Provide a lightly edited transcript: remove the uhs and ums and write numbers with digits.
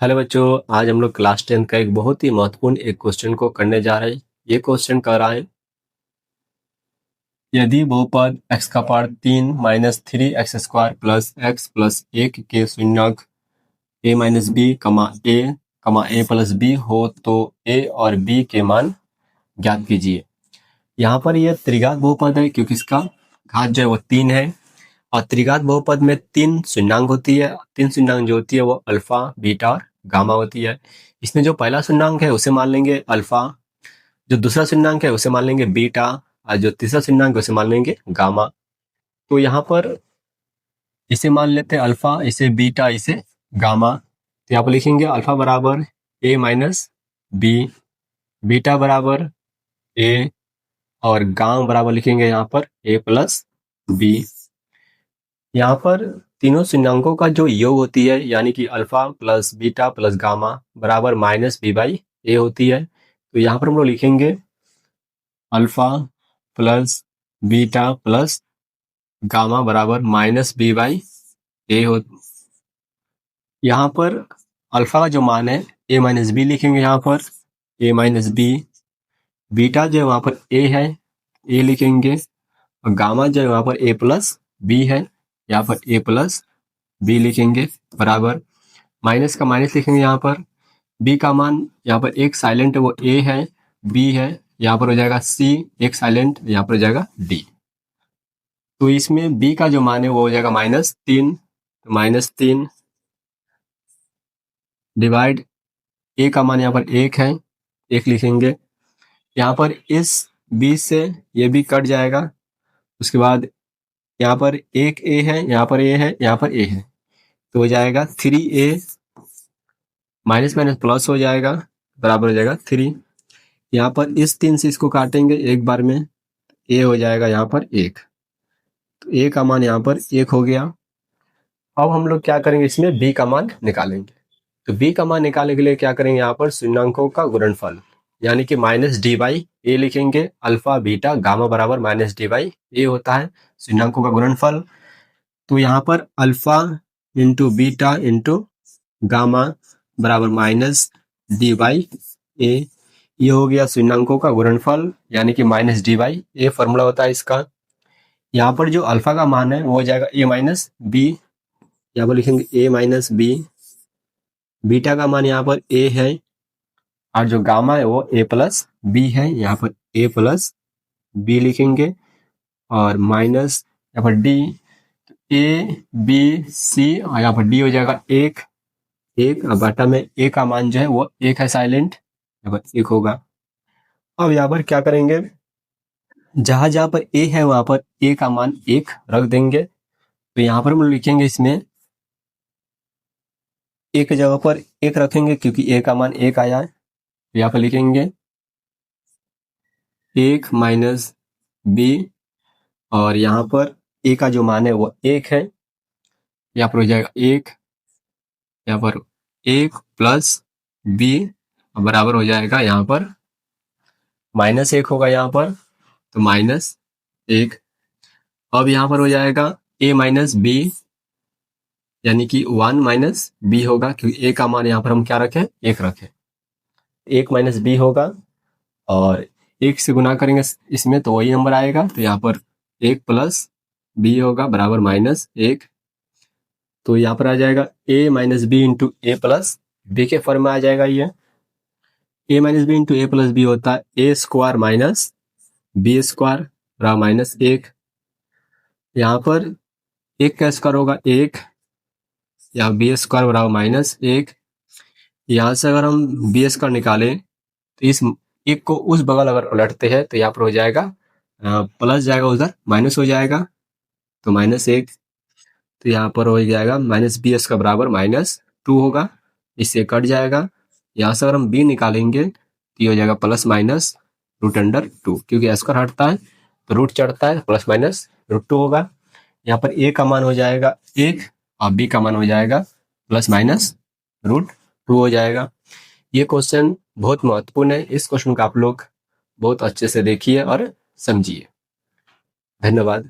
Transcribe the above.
Hello बच्चों, आज हम लोग क्लास 10 का एक बहुत ही महत्वपूर्ण एक क्वेश्चन को करने जा रहे हैं। ये क्वेश्चन कर रहा है, यदि बहुपद x का power 3 minus 3x² plus x plus 1 के शून्यक a minus B comma a plus B हो तो a और b के मान ज्ञात कीजिए। यहाँ पर ये त्रिघात बहुपद है क्योंकि इसका घात जो है वो 3 है और त्रिघात बहुपद में 3 शून्यांक होती है। 3 शून्यांक जो होती है वो अल्फा, बीटा और गामा होती है। इसमें जो पहला शून्यांक है उसे मान लेंगे अल्फा, जो दूसरा शून्यांक है उसे मान लेंगे बीटा और जो तीसरा शून्यांक है उसे मान लेंगे गामा। तो यहाँ पर इसे मान लेते हैं अल्फा, इसे बीटा, इसे गामा। तो यहाँ पर लिखेंगे अल्फा बराबर ए माइनस बी, बीटा बराबर ए और गामा बराबर लिखेंगे यहाँ पर ए प्लस बी। यहाँ पर तीनों शून्यांकों का जो योग होती है यानी कि alpha plus beta plus gamma बराबर माइनस बी बाई ए होती है। तो यहाँ पर हम लोग लिखेंगे alpha plus beta plus gamma बराबर माइनस बी बाई ए हो। यहाँ पर अल्फा का जो मान है ए माइनस बी लिखेंगे यहाँ पर ए माइनस बी, बीटा जो है वहाँ पर ए है ए लिखेंगे और गामा जो है वहाँ पर ए प्लस बी है यहाँ पर ए प्लस बी लिखेंगे बराबर माइनस का माइनस लिखेंगे यहाँ पर बी का मान यहाँ पर एक साइलेंट है वो ए है, बी है, यहाँ पर हो जाएगा सी, एक साइलेंट यहाँ पर हो जाएगा डी। तो इसमें बी का जो मान है वो हो जाएगा -3, तो -3 डिवाइड ए का मान यहाँ पर 1 है, 1 लिखेंगे। यहाँ पर इस बी से ये भी कट जाएगा। उसके बाद यहाँ पर एक ए है, यहाँ पर ए है, यहाँ पर ए है, तो हो जाएगा 3a माइनस माइनस प्लस हो जाएगा बराबर हो जाएगा 3। यहाँ पर इस 3 से इसको काटेंगे एक बार में, ए हो जाएगा यहाँ पर 1, तो ए का मान यहाँ पर 1 हो गया। अब हम लोग क्या करेंगे, इसमें बी का मान निकालेंगे। तो बी का मान निकालने के लिए क्या करेंगे, यहाँ पर शून्यांकों का गुणनफल यानी कि माइनस डी बाई ए लिखेंगे। अल्फा बीटा गामा बराबर माइनस डी बाई ए होता है शून्यांकों का गुणनफल। तो यहाँ पर alpha into beta into gamma बराबर माइनस डी बाई ए, ये हो गया शून्यांकों का गुणनफल यानी कि minus D by a formula होता है इसका। यहाँ पर जो अल्फा का मान है वो हो जाएगा ए माइनस बी, यहाँ पर लिखेंगे ए माइनस बी, बीटा का मान यहाँ पर ए है और जो गामा है वो ए प्लस बी है, यहाँ पर ए प्लस बी लिखेंगे और माइनस यहाँ पर डी, ए बी सी और यहाँ पर डी हो जाएगा 1 और बटा में ए का मान जो है वो 1 है साइलेंट, यहाँ पर 1 होगा। अब यहाँ पर क्या करेंगे, जहां जहां पर ए है वहां पर ए का मान 1 रख देंगे। तो यहाँ पर हम लिखेंगे इसमें ए की जगह पर 1 रखेंगे क्योंकि ए का मान 1 आया है। तो यहाँ पर लिखेंगे 1 माइनस बी और यहाँ पर ए का जो मान है वो 1 है, यहाँ पर हो जाएगा 1, यहाँ पर 1 प्लस बी बराबर हो जाएगा यहाँ पर -1 होगा यहाँ पर, तो -1। अब यहाँ पर हो जाएगा a माइनस बी यानी कि 1 माइनस बी होगा क्योंकि a का मान यहाँ पर हम क्या रखें 1 रखें, 1 माइनस बी होगा और 1 से गुना करेंगे इसमें तो वही नंबर आएगा। तो यहाँ पर 1 प्लस बी होगा बराबर -1, तो यहाँ पर आ जाएगा a minus B into A plus B के फॉर्म में आ जाएगा। ये a minus B into A plus B होता है A square minus B square बराबर -1। यहाँ पर 1 का स्क्वायर होगा 1 या बी स्क्वायर बराबर -1। यहाँ से अगर हम बी स्क्वायर निकालें तो इस 1 को उस बगल अगर उलटते हैं तो यहाँ पर हो जाएगा प्लस जाएगा, उधर माइनस हो जाएगा तो -1। तो यहाँ पर हो जाएगा माइनस बी स्क्वायर बराबर -2 होगा, इससे कट जाएगा। यहाँ से अगर हम बी निकालेंगे तो ये हो जाएगा +-√2 क्योंकि स्क्वायर हटता है तो रूट चढ़ता है, +-√2 होगा। यहाँ पर ए का मान हो जाएगा 1 और बी का मान हो जाएगा +-√2 हो जाएगा। ये क्वेश्चन बहुत महत्वपूर्ण है, इस क्वेश्चन को आप लोग बहुत अच्छे से देखिए और समझिए। धन्यवाद।